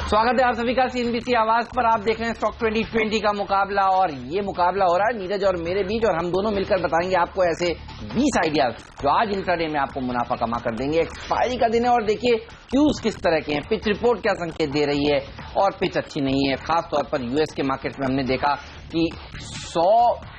स्वागत है आप सभी का सीएनबीसी आवाज पर। आप देख रहे हैं स्टॉक 2020 का मुकाबला और ये मुकाबला हो रहा है नीरज और मेरे बीच, और हम दोनों मिलकर बताएंगे आपको ऐसे 20 आइडियाज जो आज इंट्राडे में आपको मुनाफा कमा कर देंगे। एक्सपायरी का दिन है और देखिए क्यूज किस तरह के हैं, पिच रिपोर्ट क्या संकेत दे रही है, और पिच अच्छी नहीं है। खास तौर पर यूएस के मार्केट में हमने देखा कि 100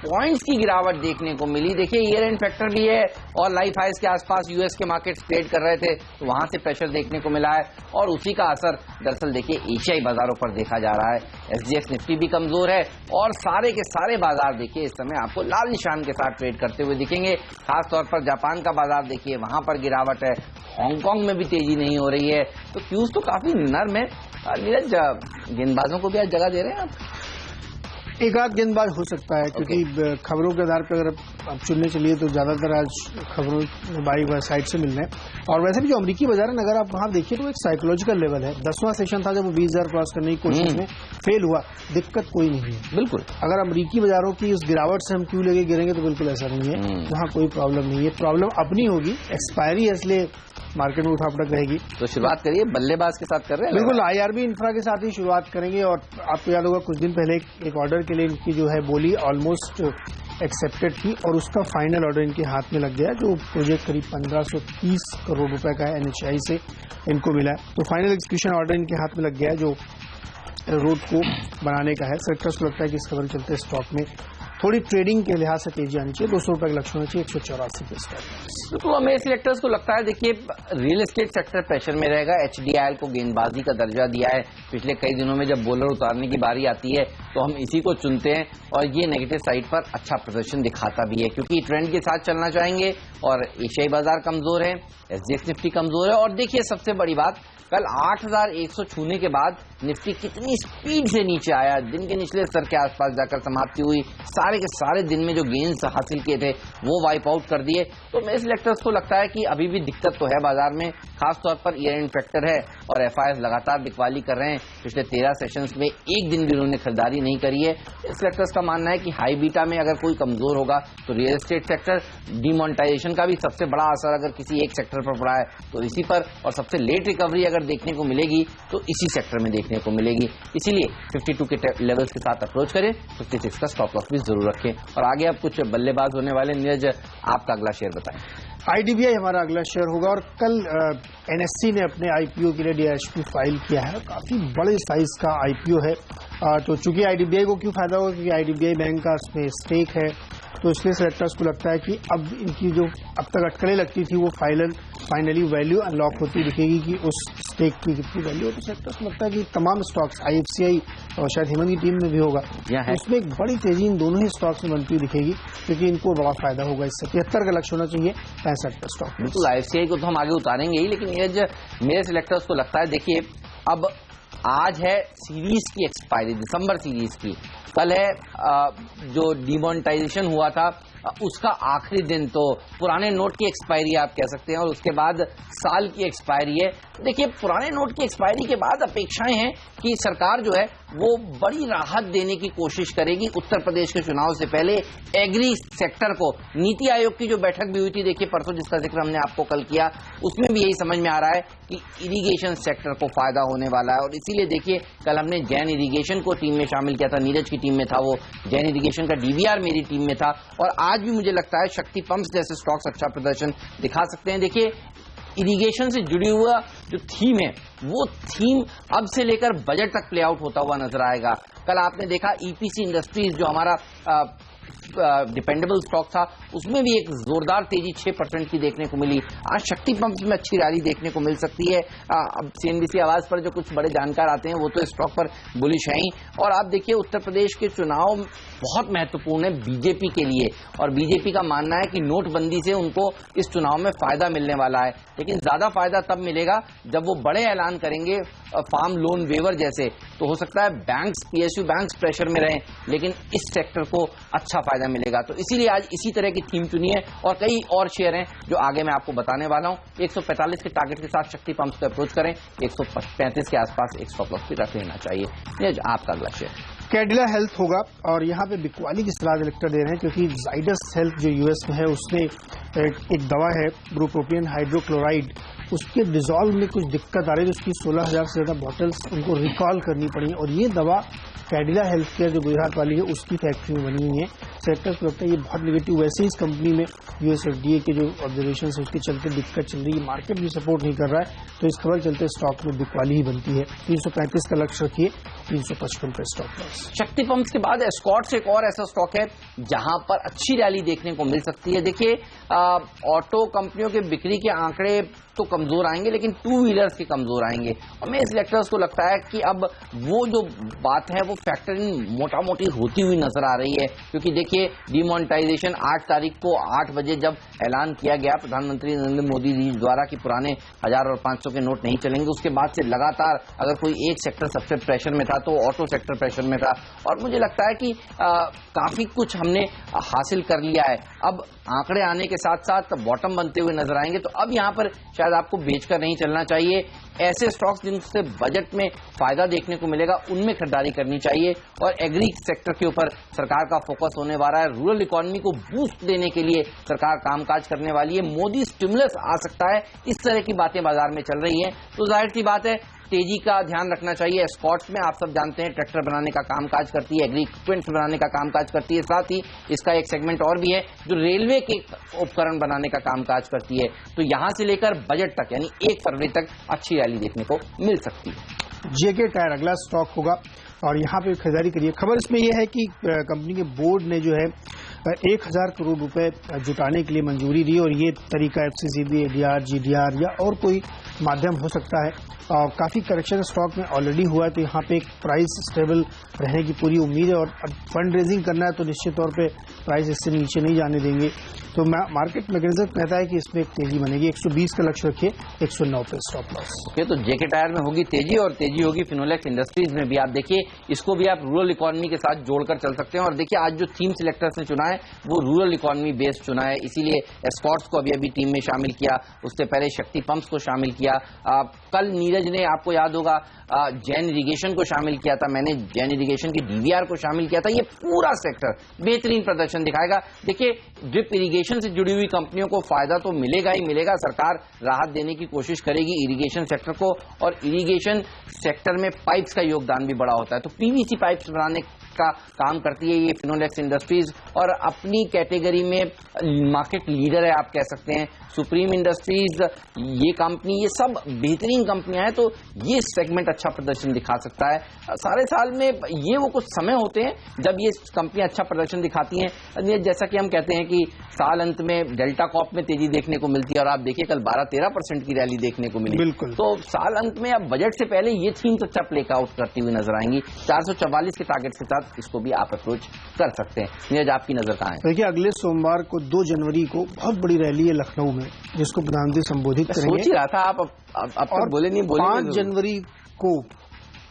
पॉइंट्स की गिरावट देखने को मिली। देखिए ईयर एंड फैक्टर भी है और लाइफ हाइज के आसपास यूएस के मार्केट ट्रेड कर रहे थे, तो वहां से प्रेशर देखने को मिला है और उसी का असर दरअसल देखिए एशियाई बाजारों पर देखा जा रहा है। एसजीएक्स निफ्टी भी कमजोर है और सारे के सारे बाजार देखिए इस समय आपको लाल निशान के साथ ट्रेड करते हुए दिखेंगे। खासतौर पर जापान का बाजार देखिए, वहां पर गिरावट है। हांगकांग में भी तेजी नहीं हो रही है, तो क्यूज तो काफी नर्म है। नीरज, गेंदबाजों को भी आज जगह दे रहे हैं आप? एक आध गेंदबाज हो सकता है, क्योंकि खबरों के आधार पर अगर आप चुनने चलिए तो ज्यादातर आज खबरों बाई साइड से मिल रहे हैं। और वैसे भी जो अमेरिकी बाजार है, अगर आप वहां देखिए तो एक साइकोलॉजिकल लेवल है। 10वां सेशन था जब वो 20,000 क्रॉस करने की कोशिश में फेल हुआ। दिक्कत कोई नहीं है बिल्कुल। अगर अमेरिकी बाजारों की उस गिरावट से हम क्यों लेके गिरेंगे तो बिल्कुल ऐसा नहीं है, वहां कोई प्रॉब्लम नहीं है। प्रॉब्लम अपनी होगी, एक्सपायरी है इसलिए मार्केट में उठापटक रहेगी। तो शुरुआत करिए बल्लेबाज के साथ कर रहे हैं। बिल्कुल, आईआरबी इंफ्रा के साथ ही शुरुआत करेंगे। और आपको याद होगा कुछ दिन पहले एक ऑर्डर के लिए इनकी जो है बोली ऑलमोस्ट एक्सेप्टेड थी और उसका फाइनल ऑर्डर इनके हाथ में लग गया, जो प्रोजेक्ट करीब 1530 करोड़ रुपए का एनएचआई से इनको मिला है। तो फाइनल एग्जीक्यूशन ऑर्डर इनके हाथ में लग गया है, जो रोड को बनाने का है। सेक्टर्स को लगता है कि इस खबर चलते स्टॉक में थोड़ी ट्रेडिंग के लिहाज से तेजी आनी चाहिए। 200 रुपए का लक्ष्य होना चाहिए, 184 पे स्टॉक। तो हमें सिलेक्टर्स को लगता है देखिए रियल एस्टेट सेक्टर प्रेशर में रहेगा। एचडीआईएल को गेंदबाजी का दर्जा दिया है। पिछले कई दिनों में जब बॉलर उतारने की बारी आती है तो हम इसी को चुनते हैं और ये नेगेटिव साइड पर अच्छा प्रदर्शन दिखाता भी है, क्योंकि ट्रेंड के साथ चलना चाहेंगे। और एशियाई बाजार कमजोर है, एसजीएक्स निफ्टी कमजोर है। और देखिए सबसे बड़ी बात, कल 8,100 छूने के बाद निफ्टी कितनी स्पीड से नीचे आया, दिन के निचले स्तर के आसपास जाकर समाप्ति हुई। सारे के सारे दिन में जो गेन्स हासिल किए थे वो वाइप आउट कर दिए। तो मेरे सिलेक्टर्स को लगता है कि अभी भी दिक्कत तो है बाजार में, खासतौर पर ईयर एंड फैक्टर है और एफआईएस लगातार बिकवाली कर रहे हैं। पिछले 13 सेशंस में एक दिन भी उन्होंने खरीदारी नहीं करी है। सिलेक्टर्स का मानना है कि हाई बीटा में अगर कोई कमजोर होगा तो रियल एस्टेट सेक्टर, डिमोनेटाइजेशन का भी सबसे बड़ा असर अगर किसी एक सेक्टर पर पड़ा है तो इसी पर, और सबसे लेट रिकवरी अगर देखने को मिलेगी तो इसी सेक्टर में देखने को मिलेगी। इसीलिए 52 के लेवल्स के साथ अप्रोच करें, 56 का स्टॉप लॉस भी जरूर रखें। और आगे अब कुछ बल्लेबाज होने वाले। नीरज, आपका अगला शेयर बताएं। आईडीबीआई हमारा अगला शेयर होगा और कल एनएससी ने अपने आईपीओ के लिए डीएचपी फाइल किया है। काफी बड़े साइज का आईपीओ है। तो चूंकि आईडीबीआई को क्यों फायदा होगा, क्योंकि आईडीबीआई बैंक का इसमें स्टेक है, तो इसलिए सेलेक्टर्स को लगता है कि अब इनकी जो अब तक अटकलें लगती थी वो फाइनली वैल्यू अनलॉक होती दिखेगी कि उस स्टेक की कितनी वैल्यू है। तो सेलेक्टर्स को लगता है कि तमाम स्टॉक्स, आईएफसीआई और शायद हेमंत की टीम में भी होगा, उसमें एक बड़ी तेजी इन दोनों ही स्टॉक्स में बनती दिखेगी, क्योंकि इनको बड़ा फायदा होगा इससे। 73 का लक्ष्य होना चाहिए, 65 का स्टॉक। बिल्कुल, आईएफसीआई को तो हम आगे उतारेंगे ही, लेकिन ये मेरे सिलेक्टर्स को लगता है देखिए अब आज है सीरीज की एक्सपायरी, दिसंबर सीरीज की। कल है जो डिमोनेटाइजेशन हुआ था उसका आखिरी दिन, तो पुराने नोट की एक्सपायरी आप कह सकते हैं, और उसके बाद साल की एक्सपायरी है। देखिए पुराने नोट की एक्सपायरी के बाद अपेक्षाएं हैं कि सरकार जो है वो बड़ी राहत देने की कोशिश करेगी। उत्तर प्रदेश के चुनाव से पहले एग्री सेक्टर को, नीति आयोग की जो बैठक भी हुई थी देखिए परसों, जिसका जिक्र हमने आपको कल किया, उसमें भी यही समझ में आ रहा है कि इरिगेशन सेक्टर को फायदा होने वाला है। और इसीलिए देखिए कल हमने जैन इरिगेशन को टीम में शामिल किया था, नीरज की टीम में था वो, जैन इरिगेशन का डीवीआर मेरी टीम में था। और आज भी मुझे लगता है शक्ति पंप्स जैसे स्टॉक्स अच्छा प्रदर्शन दिखा सकते हैं। देखिए इरिगेशन से जुड़ी हुआ जो थीम है वो थीम अब से लेकर बजट तक प्ले आउट होता हुआ नजर आएगा। कल आपने देखा ईपीसी इंडस्ट्रीज जो हमारा डिपेंडेबल स्टॉक था, उसमें भी एक जोरदार तेजी 6% की देखने को मिली। आज शक्ति पंप्स में अच्छी रैली देखने को मिल सकती है। अब सीएनबीसी आवाज पर जो कुछ बड़े जानकार आते हैं वो तो स्टॉक पर बुलिश है ही। और आप देखिए उत्तर प्रदेश के चुनाव बहुत महत्वपूर्ण है बीजेपी के लिए, और बीजेपी का मानना है कि नोटबंदी से उनको इस चुनाव में फायदा मिलने वाला है। लेकिन ज्यादा फायदा तब मिलेगा जब वो बड़े ऐलान करेंगे फार्म लोन वेवर जैसे, तो हो सकता है बैंक्स, पीएसयू बैंक्स प्रेशर में रहें, लेकिन इस सेक्टर को अच्छा फायदा मिलेगा। तो इसीलिए आज इसी तरह की थीम चुनी है। और कई और शेयर हैं जो आगे मैं आपको बताने वाला हूं। 145 के टारगेट के साथ शक्ति पंप्स को अप्रोच करें, 135 के आसपास एक स्टॉप लॉस भी रख लेना चाहिए। ये आपका अगला शेयर कैडिला हेल्थ होगा और यहाँ पे बिकवाली की सलाह कलेक्टर दे रहे हैं, क्योंकि जाइडस हेल्थ जो यूएस में है उसने एक दवा है ब्रोप्रोपियन हाइड्रोक्लोराइड, उसके डिजॉल्व में कुछ दिक्कत आ रही है, उसकी 16,000 से ज़्यादा बॉटल्स उनको रिकॉल करनी पड़ी और ये दवा कैडिला हेल्थ केयर जो गुजरात वाली है उसकी फैक्ट्री में बनी हुई है। सेक्टर्स को लगता है ये बहुत नेगेटिव। वैसे ही इस कंपनी में यूएसएफडीए के जो ऑब्जर्वेशन है उसके चलते दिक्कत चल रही है, मार्केट भी सपोर्ट नहीं कर रहा है, तो इस खबर चलते स्टॉक में बिकवाली ही बनती है। 335 का लक्ष्य रखिए, 355 पे स्टॉप लॉस। शक्ति पंप्स के बाद एस्कॉर्ट्स एक और ऐसा स्टॉक है जहां पर अच्छी रैली देखने को मिल सकती है। देखिए, ऑटो कंपनियों के बिक्री के आंकड़े तो कमजोर आएंगे, लेकिन टू व्हीलर्स के कमजोर आएंगे और मैं सिलेक्टर्स को लगता है कि अब वो जो बात है वो फैक्टरिंग मोटा मोटी होती हुई नजर आ रही है, क्योंकि देखिए डिमोनेटाइजेशन 8 तारीख को 8 बजे जब ऐलान किया गया प्रधानमंत्री नरेंद्र मोदी जी द्वारा कि पुराने 1000 और 500 के नोट नहीं चलेंगे, उसके बाद से लगातार अगर कोई एक सेक्टर सबसे प्रेशर में था तो ऑटो सेक्टर प्रेशर में था और मुझे लगता है कि काफी कुछ हमने हासिल कर लिया है। अब आंकड़े आने के साथ साथ बॉटम बनते हुए नजर आएंगे, तो अब यहां पर शायद आपको बेचकर नहीं चलना चाहिए। ऐसे स्टॉक्स जिनसे बजट में फायदा देखने को मिलेगा उनमें खरीदारी करनी चाहिए और एग्री सेक्टर के ऊपर सरकार का फोकस होने वाला है। रूरल इकोनॉमी को बूस्ट देने के लिए सरकार कामकाज करने वाली है, मोदी स्टिमुलस आ सकता है, इस तरह की बातें बाजार में चल रही हैं, तो जाहिर सी बात है तेजी का ध्यान रखना चाहिए। एस्कॉर्ट्स में आप सब जानते हैं ट्रैक्टर बनाने का कामकाज करती है, एग्री इक्विपमेंट्स बनाने का कामकाज करती है, साथ ही इसका एक सेगमेंट और भी है जो रेलवे के उपकरण बनाने का कामकाज करती है। तो यहां से लेकर बजट तक यानी 1 फरवरी तक अच्छी रैली देखने को मिल सकती है। जेके टायर अगला स्टॉक होगा और यहाँ पे खरीदारी करिए। खबर इसमें यह है कि कंपनी के बोर्ड ने जो है 1000 करोड़ रुपए जुटाने के लिए मंजूरी दी और ये तरीका एफसीसीबी, एडीआर, जीडीआर या और कोई माध्यम हो सकता है। काफी करेक्शन स्टॉक में ऑलरेडी हुआ है, तो यहाँ पे एक प्राइस स्टेबल रहने की पूरी उम्मीद है और अब फंड रेजिंग करना है तो निश्चित तौर पे प्राइस इससे नीचे नहीं जाने देंगे। तो मार्केट मैकेनिज्म कहता है कि इसमें एक तेजी बनेगी। 120 का लक्ष्य रखिए, 109 पे स्टॉप लॉस। ओके, तो जेके टायर में होगी तेजी और तेजी होगी फिनोलेक्स इंडस्ट्रीज में भी। आप देखिए इसको भी आप रूरल इकोनॉमी के साथ जोड़कर चल सकते हैं और देखिए आज जो थीम सिलेक्टर्स ने चुना है वो रूरल इकोनॉमी बेस्ड चुना है, इसीलिए एस्कॉर्ट्स को अभी टीम में शामिल किया, उससे पहले शक्ति पंप्स को शामिल किया। कल नीरज ने आपको याद होगा जैन इरिगेशन को शामिल किया था, मैंने जैन इरिगेशन की डीवीआर को शामिल किया था। ये पूरा सेक्टर बेहतरीन प्रदर्शन दिखाएगा। देखिए ड्रिप इरिगेशन से जुड़ी हुई कंपनियों को फायदा तो मिलेगा ही मिलेगा, सरकार राहत देने की कोशिश करेगी इरिगेशन सेक्टर को और इरिगेशन सेक्टर में पाइप्स का योगदान भी बड़ा होता है, तो पीवीसी पाइप्स बनाने का काम करती है ये फिनोलेक्स इंडस्ट्रीज और अपनी कैटेगरी में मार्केट लीडर है आप कह सकते हैं। सुप्रीम इंडस्ट्रीज, ये कंपनी, ये सब बेहतरीन कंपनियां हैं, तो ये सेगमेंट अच्छा प्रदर्शन दिखा सकता है। सारे साल में ये वो कुछ समय होते हैं जब ये कंपनियां अच्छा प्रदर्शन दिखाती हैं, जैसा कि हम कहते हैं कि साल अंत में डेल्टा कॉप में तेजी देखने को मिलती है और आप देखिए कल 12-13% की रैली देखने को मिली। बिल्कुल, तो साल अंत में अब बजट से पहले ये थीम्स अच्छा प्लेक आउट करती हुई नजर आएंगी। 444 के टारगेट के साथ इसको भी आप अप्रोच कर सकते हैं। नीरज, आपकी नजर कहाँ है? देखिए अगले सोमवार को 2 जनवरी को बहुत बड़ी रैली है लखनऊ में जिसको प्रधानमंत्री संबोधित करेंगे। सोच ही रहा था आप अब तक बोले नहीं। 5 जनवरी को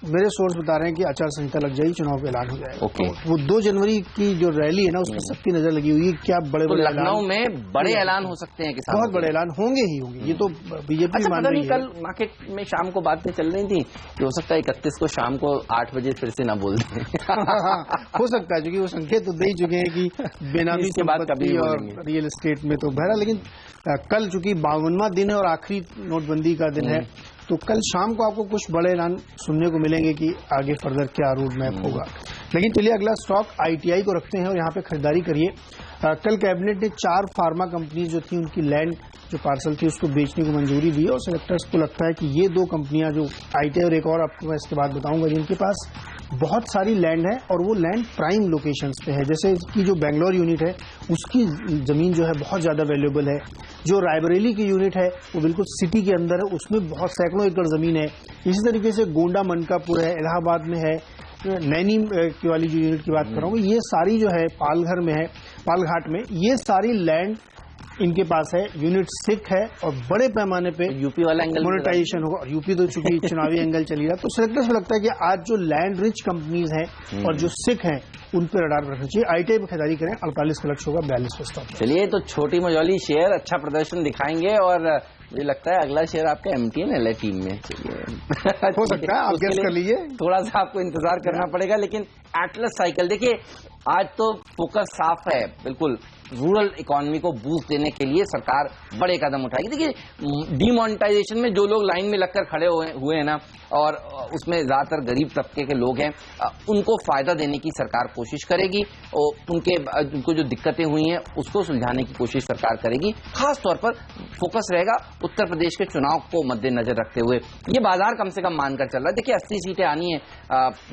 मेरे सोर्स बता रहे हैं कि आचार संहिता लग जाएगी, चुनाव का ऐलान हो जाएगा। ओके, तो वो 2 जनवरी की जो रैली है ना उसमें सबकी नजर लगी हुई है। क्या बड़े बड़े लखनऊ में बड़े ऐलान हो सकते हैं किसानों, बहुत बड़े ऐलान होंगे ही होंगे, ये तो बीजेपी मान रही है। कल मार्केट में शाम को बातें चल रही थी कि हो सकता है 31 को शाम को 8 बजे फिर से ना बोल दें। हो सकता है, क्योंकि वो संकेत तो दे ही चुके हैं कि बेनामी संपत्ति और रियल एस्टेट में तो बहरा। लेकिन कल चूंकि 52वां दिन है और आखिरी नोटबंदी का दिन है, तो कल शाम को आपको कुछ बड़े ऐलान सुनने को मिलेंगे कि आगे फर्दर क्या रोड मैप होगा। लेकिन चलिए अगला स्टॉक आईटीआई को रखते हैं और यहाँ पे खरीदारी करिए। कल कैबिनेट ने 4 फार्मा कंपनी जो थी उनकी लैंड जो पार्सल थी उसको बेचने को मंजूरी दी और सेलेक्टर्स को लगता है कि ये 2 कंपनियां जो आईटीआई और एक और आपको मैं इसके बाद बताऊंगा जिनके पास बहुत सारी लैंड है और वो लैंड प्राइम लोकेशंस पे है। जैसे कि जो बेंगलोर यूनिट है उसकी जमीन जो है बहुत ज्यादा वैल्यूएबल है, जो रायबरेली की यूनिट है वो बिल्कुल सिटी के अंदर है, उसमें बहुत सैकड़ों एकड़ जमीन है। इसी तरीके से गोंडा मनकापुर है, इलाहाबाद में है, नैनी की वाली जो यूनिट की बात कर रहा हूँ ये सारी जो है पालघर में है, पालघाट में, ये सारी लैंड इनके पास है। यूनिट सिक है और बड़े पैमाने पे यूपी वाला एंगल मोनेटाइजेशन होगा और यूपी तो चूंकि चुनावी एंगल चली रहा, तो सेलेक्टर्स को लगता है कि आज जो लैंड रिच कंपनीज हैं और जो सिक हैं उन पर रडार रखना चाहिए। आईटीआई पे खरीदारी करें, 48 का लक्ष्य होगा, 42 पे स्टॉप। चलिए, तो छोटी मझौली शेयर अच्छा प्रदर्शन दिखाएंगे और मुझे लगता है अगला शेयर आपका MTNL है टीम में। हो सकता है, आप गेस कर लीजिए। थोड़ा सा आपको इंतजार करना पड़ेगा, लेकिन एटलस साइकिल देखिए आज तो फोकस साफ है बिल्कुल। रूरल इकोनॉमी को बूस्ट देने के लिए सरकार बड़े कदम उठाएगी। देखिए डीमोनेटाइजेशन में जो लोग लाइन में लगकर खड़े हुए हैं ना, और उसमें ज्यादातर गरीब तबके के लोग हैं, उनको फायदा देने की सरकार कोशिश करेगी और उनको जो दिक्कतें हुई हैं उसको सुलझाने की कोशिश सरकार करेगी। खास तौर पर फोकस रहेगा उत्तर प्रदेश के चुनाव को मद्देनजर रखते हुए। ये बाजार कम से कम मानकर चल रहा है। देखिए 80 सीटें आनी है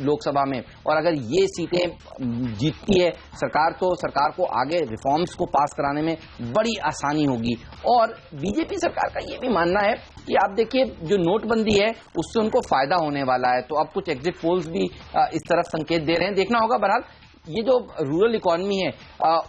लोकसभा में, और अगर ये सीटें जीतती है सरकार तो सरकार को आगे रिफॉर्म्स को पास कराने में बड़ी आसानी होगी। और बीजेपी सरकार का ये भी मानना है कि आप देखिए जो नोटबंदी है उससे उनको फायदा होने वाला है। तो अब कुछ एग्जिट पोल्स भी इस तरफ संकेत दे रहे हैं, देखना होगा। बहरहाल ये जो रूरल इकोनॉमी है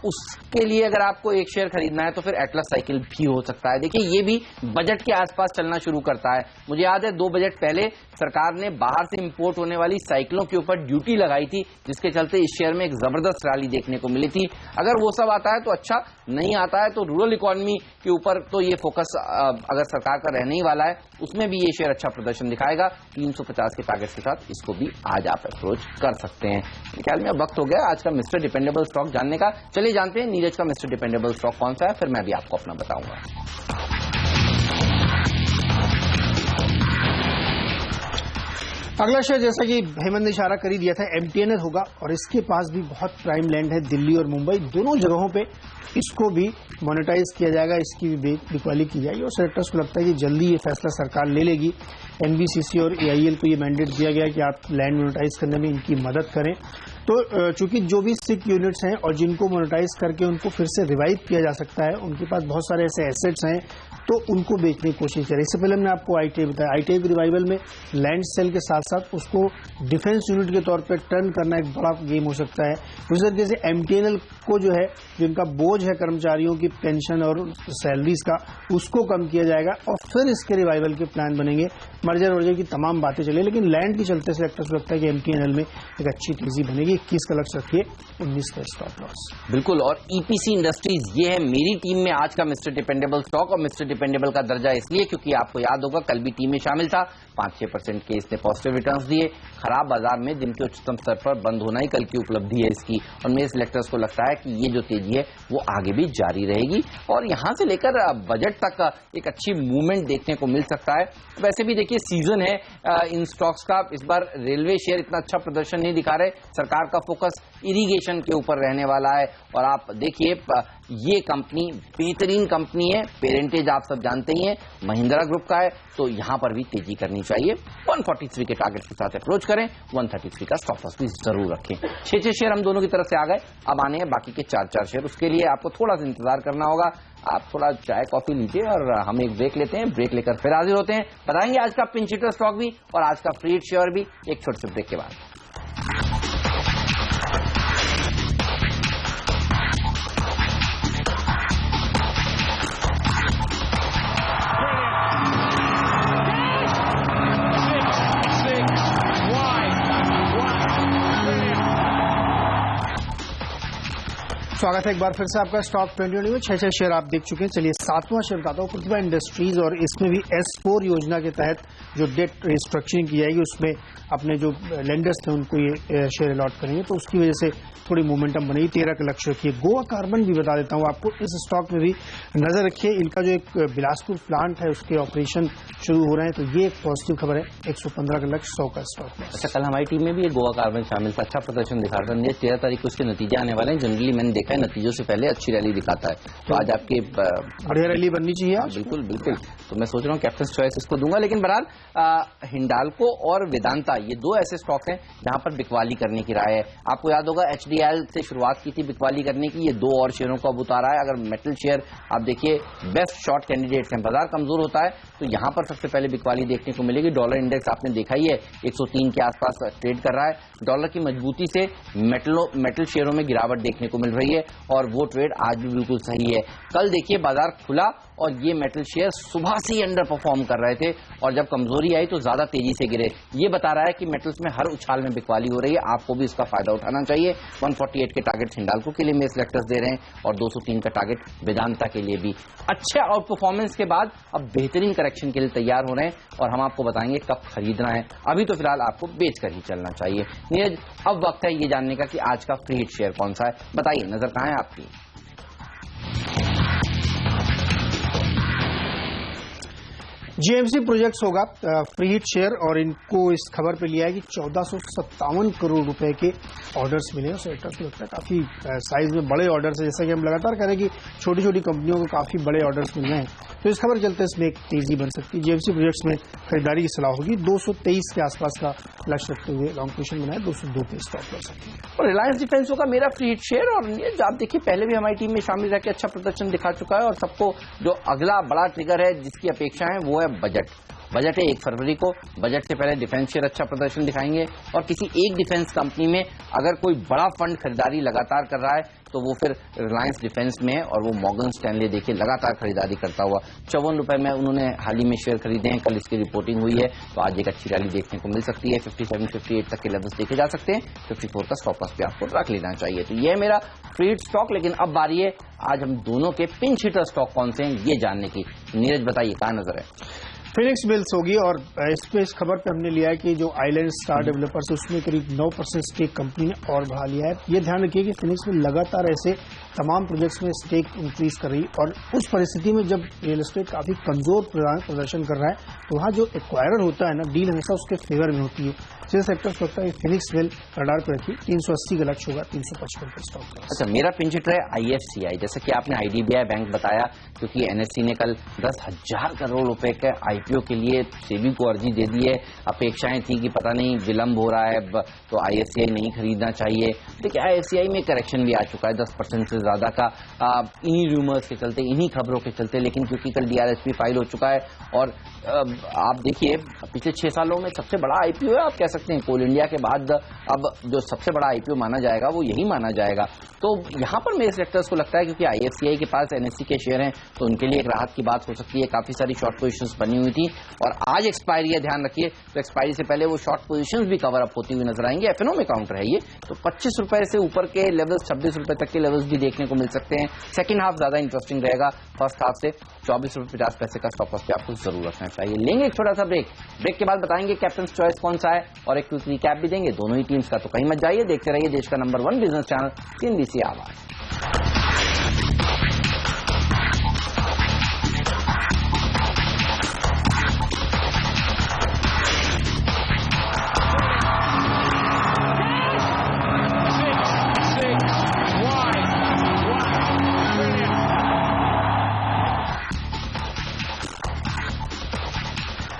उसके लिए अगर आपको एक शेयर खरीदना है तो फिर एटलस साइकिल भी हो सकता है। देखिए ये भी बजट के आसपास चलना शुरू करता है। मुझे याद है 2 बजट पहले सरकार ने बाहर से इंपोर्ट होने वाली साइकिलों के ऊपर ड्यूटी लगाई थी, जिसके चलते इस शेयर में एक जबरदस्त रैली देखने को मिली थी। अगर वो सब आता है तो अच्छा, नहीं आता है तो रूरल इकोनॉमी के ऊपर तो ये फोकस अगर सरकार का रहने ही वाला है, उसमें भी ये शेयर अच्छा प्रदर्शन दिखाएगा। 350 के टारगेट के साथ इसको भी आज आप अप्रोच कर सकते हैं। ख्याल में अब वक्त हो गया आज का मिस्टर डिपेंडेबल स्टॉक जानने का। चलिए जानते हैं नीरज का मिस्टर डिपेंडेबल स्टॉक कौन सा है, फिर मैं भी आपको अपना बताऊंगा। अगला शेयर जैसा कि हेमंत ने इशारा कर ही दिया था, MTNL होगा, और इसके पास भी बहुत प्राइम लैंड है। दिल्ली और मुंबई दोनों जगहों पे इसको भी मोनेटाइज किया जाएगा, इसकी भी बिकवाली की जाएगी। और सेक्टर्स को लगता है कि जल्दी ये फैसला सरकार ले लेगी। NBCC और AIL को ये मैंडेट दिया गया कि आप लैंड मोनेटाइज करने में इनकी मदद करें। तो चूंकि जो भी सिक यूनिट्स हैं और जिनको मोनेटाइज करके उनको फिर से रिवाइव किया जा सकता है, उनके पास बहुत सारे ऐसे एसेट्स हैं तो उनको बेचने की कोशिश करें। इससे पहले मैंने आपको ITA बताया, ITA के रिवाइवल में लैंड सेल के साथ साथ उसको डिफेंस यूनिट के तौर पर टर्न करना एक बड़ा गेम हो सकता है। उस तरीके से MTNL को जो है, जिनका बोझ है कर्मचारियों की पेंशन और सैलरीज का, उसको कम किया जाएगा और फिर इसके रिवाइवल के प्लान बनेंगे। मर्जर वर्जर की तमाम बातें चले, लेकिन लैंड के चलते सेक्टर्स को लगता है कि MTNL में एक अच्छी तेजी बनेगी। 21 का लक्ष्य रखिए, 19 का स्टॉप लॉस। बिल्कुल। और EPC इंडस्ट्रीज ये है मेरी टीम में आज का मिस्टर डिपेंडेबल स्टॉक, और मिस्टर डिपेंडेबल का दर्जा इसलिए क्योंकि आपको याद होगा कल भी टीम में शामिल था। 5-6% के इसने पॉजिटिव रिटर्न्स दिए खराब बाजार में, जिनके उच्चतम स्तर पर बंद होना ही कल की उपलब्धि है इसकी। और मेरे सिलेक्टर्स को लगता है कि ये जो तेजी है वो आगे भी जारी रहेगी और यहां से लेकर बजट तक एक अच्छी मूवमेंट देखने को मिल सकता है। वैसे भी देखिए सीजन है इन स्टॉक्स का, इस बार रेलवे शेयर इतना अच्छा प्रदर्शन नहीं दिखा रहे। सरकार का फोकस इरिगेशन के ऊपर रहने वाला है और आप देखिए ये कंपनी बेहतरीन कंपनी है, पेरेंटेज आप सब जानते ही हैं, महिंद्रा ग्रुप का है, तो यहां पर भी तेजी करनी चाहिए। 143 के टारगेट के साथ अप्रोच करें, 133 का स्टॉप लॉस भी जरूर रखें। 6 शेयर हम दोनों की तरफ से आ गए, अब आने हैं बाकी के 4 शेयर। उसके लिए आपको थोड़ा सा इंतजार करना होगा। आप थोड़ा चाय कॉफी लीजिए और हम एक ब्रेक लेते हैं। ब्रेक लेकर फिर हाजिर होते हैं, बताएंगे आज का पिंच हिटर स्टॉक भी और आज का फ्रीड शेयर भी एक छोटे से ब्रेक के बाद। स्वागत है एक बार फिर से आपका स्टॉक 2020 में। 6 शेयर आप देख चुके हैं। चलिए 7वां शेयर बताता हूँ, प्रतिभा इंडस्ट्रीज, और इसमें भी S4 योजना के तहत जो डेट रिस्ट्रक्चरिंग की जाएगी उसमें अपने जो लेंडर्स थे उनको ये शेयर अलॉट करेंगे, तो उसकी वजह से थोड़ी मोमेंटम बनेगी। 13 का लक्ष्य रखिए। गोवा कार्बन भी बता देता हूँ आपको, इस स्टॉक में भी नजर रखिए। इनका जो एक बिलासपुर प्लांट है उसके ऑपरेशन शुरू हो रहे हैं, तो ये एक पॉजिटिव खबर है। 115 का लक्ष्य, 100 का स्टॉक। अच्छा, कल हमारी टीम में भी एक गोवा कार्बन शामिल था, अच्छा प्रदर्शन दिखा रहा था। 13 तारीख को उसके नतीजे आने वाले हैं। जनरली मैंने देखा है नतीजों से पहले अच्छी रैली दिखाता है, तो आज आपके बढ़िया रैली बननी चाहिए। बिल्कुल बिल्कुल, तो मैं सोच रहा हूँ कैप्टन चॉइस इसको दूंगा। लेकिन बहरहाल हिंडाल्को और वेदांता ये 2 ऐसे स्टॉक्स हैं जहां पर बिकवाली करने की राय है। आपको याद होगा HDL से शुरुआत की थी बिकवाली करने की, ये 2 और शेयरों को अब उतारा है। अगर मेटल शेयर आप देखिए बेस्ट शॉर्ट कैंडिडेट्स हैं, बाजार कमजोर होता है तो यहां पर सबसे पहले बिकवाली देखने को मिलेगी। डॉलर इंडेक्स आपने देखा ही है 103 के आसपास ट्रेड कर रहा है। डॉलर की मजबूती से मेटल शेयरों में गिरावट देखने को मिल रही है और वो ट्रेड आज भी बिल्कुल सही है। कल देखिए बाजार खुला और ये मेटल शेयर सुबह से ही अंडर परफॉर्म कर रहे थे और जब कमजोरी आई तो ज्यादा तेजी से गिरे। ये बता रहा है कि मेटल्स में हर उछाल में बिकवाली हो रही है, आपको भी इसका फायदा उठाना चाहिए। 148 के टारगेट हिंडाल्को के लिए मेरे सेलेक्टर्स दे रहे हैं और 203 का टारगेट वेदांता के लिए भी। अच्छे आउट परफॉर्मेंस के बाद अब बेहतरीन करेक्शन के लिए तैयार हो रहे हैं और हम आपको बताएंगे कब खरीदना है। अभी तो फिलहाल आपको बेचकर ही चलना चाहिए। नीरज, अब वक्त है ये जानने का कि आज का फ्री हिट शेयर कौन सा है, बताइए, नजर कहां है आपकी? जीएमसी प्रोजेक्ट्स होगा फ्री हिट शेयर और इनको इस खबर पे लिया है कि 1457 करोड़ रुपए के ऑर्डर्स मिले हैं। सेक्टर्स को लगता है काफी साइज में बड़े ऑर्डर्स है, जैसा कि हम लगातार कह रहे हैं कि छोटी छोटी कंपनियों को काफी बड़े ऑर्डर्स मिल रहे हैं, तो इस खबर के चलते इसमें एक तेजी बन सकती है। जीएमसी प्रोजेक्ट्स में खरीदारी की सलाह होगी। 223 के आसपास का लक्ष्य रखते हुए लॉन्ग पोजीशन बनाए, 202 पे स्टॉप कर सकते हैं। और रिलायंस डिफेंस होगा मेरा फ्री हिट शेयर। और आप देखिए, पहले भी हमारी टीम में शामिल रह के अच्छा प्रदर्शन दिखा चुका है और सबको जो अगला बड़ा ट्रिगर है जिसकी अपेक्षा है वो है बजट है 1 फरवरी को। बजट से पहले डिफेंस शेयर अच्छा प्रदर्शन दिखाएंगे और किसी एक डिफेंस कंपनी में अगर कोई बड़ा फंड खरीदारी लगातार कर रहा है तो वो फिर रिलायंस डिफेंस में है और वो मॉर्गन स्टैनली देखिए लगातार खरीदारी करता हुआ 54 रुपए में उन्होंने हाल ही में शेयर खरीदे हैं। कल इसकी रिपोर्टिंग हुई है तो आज एक अच्छी रैली देखने को मिल सकती है। 57-58 तक के लेवल्स देखे जा सकते हैं। 54 का स्टॉप लॉस पे आपको रख लेना चाहिए। तो ये है मेरा फ्री हिट स्टॉक। लेकिन अब बारी है आज हम दोनों के पिंच हिटर स्टॉक कौन से हैं ये जानने की। नीरज, बताइए कहां नजर है? फिनिक्स मिल्स होगी और इस खबर पे हमने लिया है कि जो आइलैंड स्टार डेवलपर्स है उसमें करीब 9% स्टेक कंपनी ने और बढ़ा लिया है। ये ध्यान रखिए कि फिनिक्स में लगातार ऐसे तमाम प्रोजेक्ट्स में स्टेक इंक्रीज कर रही और उस परिस्थिति में जब रियल एस्टेट काफी कमजोर प्रदर्शन कर रहा है तो वहां जो एक्वायरर होता है ना, डील हमेशा उसके फेवर में होती है। जिस सेक्टर्स लगता है फिनिक्स मिल रडार पर रखिए। 380 का लक्ष्य होगा, 355 पर स्टॉप। अच्छा, मेरा पिंच हिटर है IFCI। जैसे कि आपने IDBI बैंक बताया, क्योंकि NSE ने कल 10,000 करोड़ रुपए के IPO के लिए सेबी को अर्जी दे दी है। अपेक्षाएं थी कि पता नहीं विलंब हो रहा है तो IFCI नहीं खरीदना चाहिए। देखिए, IFCI में करेक्शन भी आ चुका है 10% से ज्यादा का, इन्हीं रूमर्स के चलते, इन्हीं खबरों के चलते। लेकिन क्योंकि कल DRHP फाइल हो चुका है और आप देखिए पिछले 6 सालों में सबसे बड़ा IPO है, आप कह सकते हैं। कोल इंडिया के बाद अब जो सबसे बड़ा IPO माना जाएगा वो यही माना जाएगा। तो यहां पर मेरे सेक्टर्स को लगता है क्योंकि IFCI के पास NSE के शेयर हैं तो उनके लिए एक राहत की बात हो सकती है। काफी सारी शॉर्ट पोजीशंस बनी हुई थी और आज एक्सपायरी है, ध्यान रखिए। तो एक्सपायरी से पहले वो शॉर्ट पोजीशंस भी कवर अप होती हुई नजर आएंगे। FNO में काउंटर है ये, तो 25 रुपए से ऊपर के लेवल्स, 26 रुपए तक के लेवल्स भी देखने को मिल सकते हैं। सेकंड हाफ ज्यादा इंटरेस्टिंग रहेगा फर्स्ट हाफ से। 24 रुपए 50 पैसे का स्टॉप लॉस पे आपको जरूर रखना चाहिए। लेंगे एक छोटा सा ब्रेक के बाद बताएंगे कैप्टन चॉइस कौन सा है और एक क्विक रिकैप भी देंगे दोनों ही टीम्स का। तो कहीं मत जाइए, देखते रहिए देश का नंबर 1 बिजनेस चैनल CNBC आवाज।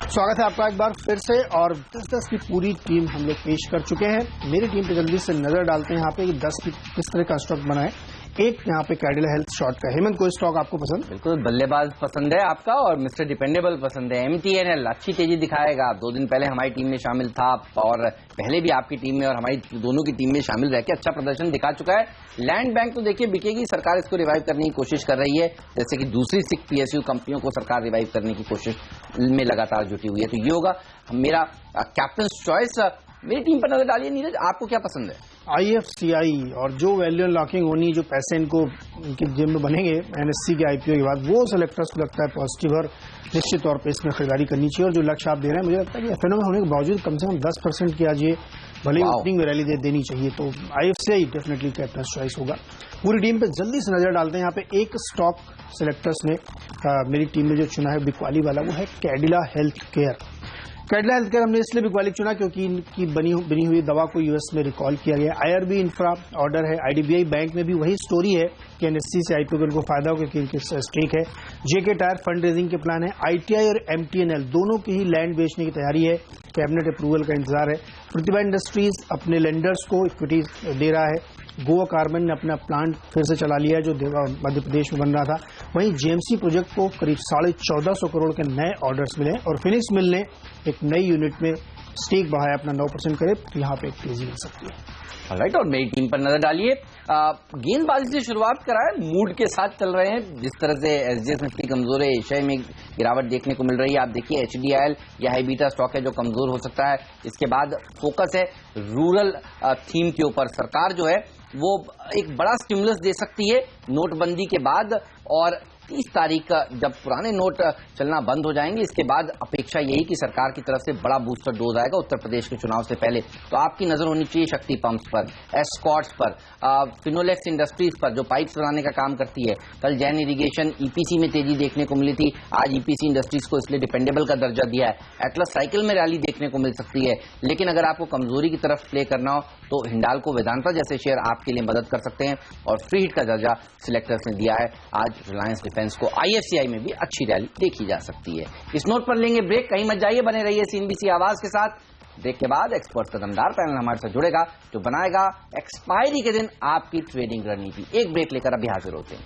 स्वागत है आपका एक बार फिर से। और 10 की पूरी टीम हम लोग पेश कर चुके हैं। मेरी टीम पे जल्दी से नजर डालते हैं यहाँ पे कि 10 की किस तरह का स्टॉक बना है। एक यहाँ पे कैडिला हेल्थ शॉर्ट का। हेमंत, कोई स्टॉक आपको पसंद? बिल्कुल, बल्लेबाज पसंद है आपका और मिस्टर डिपेंडेबल पसंद है। MTNL अच्छी तेजी दिखाएगा। 2 दिन पहले हमारी टीम में शामिल था और पहले भी आपकी टीम में और हमारी दोनों की टीम में शामिल रह के अच्छा प्रदर्शन दिखा चुका है। लैंड बैंक तो देखिए बिकेगी, सरकार इसको रिवाइव करने की कोशिश कर रही है, जैसे कि दूसरी 6 PSU कंपनियों को सरकार रिवाइव करने की कोशिश में लगातार जुटी हुई है। तो ये होगा मेरा कैप्टन चॉइस। मेरी टीम पर नजर डालिए। नीरज, आपको क्या पसंद है? IFCI और जो वैल्यू अनलॉकिंग होनी, जो पैसे इनको इनके जेब में बनेंगे NSE के IPO के बाद, वो सेलेक्टर्स को लगता है पॉजिटिव और निश्चित तौर पे इसमें खरीदारी करनी चाहिए। और जो लक्ष्य आप दे रहे हैं, मुझे लगता है कि FNO में होने के बावजूद कम से कम 10% की आज ये भले ही ओपनिंग में रैली देनी चाहिए। तो IFCI डेफिनेटली कैप्टन चॉइस होगा। पूरी टीम पे जल्दी से नजर डालते हैं। यहाँ पे एक स्टॉक सेलेक्टर्स ने मेरी टीम में जो चुना है बिकवाली वाला, वो है Cadila health care. Cadila health care हमने इसलिए बिकवाली चुना क्योंकि इनकी बनी हुई दवा को US में रिकॉल किया गया। IRB इंफ्रा ऑर्डर है। IDBI बैंक में भी वही स्टोरी है कि NSE से IPO को इनको फायदा हो क्योंकि इनके स्टेक है। JK टायर फंड रेजिंग के प्लान है। ITI और MTNL दोनों की ही लैंड बेचने की तैयारी है। कैबिनेट अप्रूवल का इंतजार है। प्रतिभा इंडस्ट्रीज अपने लेंडर्स को इक्विटी दे रहा है। गोवा कार्बन ने अपना प्लांट फिर से चला लिया है जो मध्य प्रदेश में बन रहा था। वहीं GMC प्रोजेक्ट को करीब 1450 करोड़ के नए ऑर्डर्स मिले और फिनिक्स मिल ने एक नई यूनिट में स्टेक बढ़ाया अपना 9% करीब, तो यहाँ पे एक तेजी मिल सकती है। राइट, और मेरी टीम पर नजर डालिए। गेंदबाजी से शुरुआत कराए, मूड के साथ चल रहे हैं। जिस तरह से एसजीएस निफ्टी कमजोर है, एशिया में गिरावट देखने को मिल रही है। आप देखिए एचडीआईएल या हाईबीटा स्टॉक है जो कमजोर हो सकता है। इसके बाद फोकस है रूरल थीम के ऊपर। सरकार जो है वो एक बड़ा स्टिमुलस दे सकती है नोटबंदी के बाद, और 30 तारीख का जब पुराने नोट चलना बंद हो जाएंगे, इसके बाद अपेक्षा यही कि सरकार की तरफ से बड़ा बूस्टर डोज आएगा उत्तर प्रदेश के चुनाव से पहले। तो आपकी नजर होनी चाहिए शक्ति पंप्स पर, एस्कॉर्ट्स पर, फिनोलेक्स इंडस्ट्रीज पर जो पाइप्स बनाने का काम करती है। कल जैन इरिगेशन ईपीसी में तेजी देखने को मिली थी, आज ईपीसी इंडस्ट्रीज को इसलिए डिपेंडेबल का दर्जा दिया है। एटलस साइकिल में रैली देखने को मिल सकती है। लेकिन अगर आपको कमजोरी की तरफ प्ले करना हो तो हिंडाल्को वेदांता जैसे शेयर आपके लिए मदद कर सकते हैं, और फ्री हिट का दर्जा सिलेक्टर्स ने दिया है। आज रिलायंस डिफेंस को आईएफसीआई में भी अच्छी रैली देखी जा सकती है। इस नोट पर लेंगे ब्रेक, कहीं मत जाइए, बने रहिए सीएनबीसी आवाज के साथ। ब्रेक के बाद एक्सपर्ट का दमदार पैनल हमारे साथ जुड़ेगा जो बनाएगा एक्सपायरी के दिन आपकी ट्रेडिंग रणनीति। एक ब्रेक लेकर अभी हाजिर होते हैं।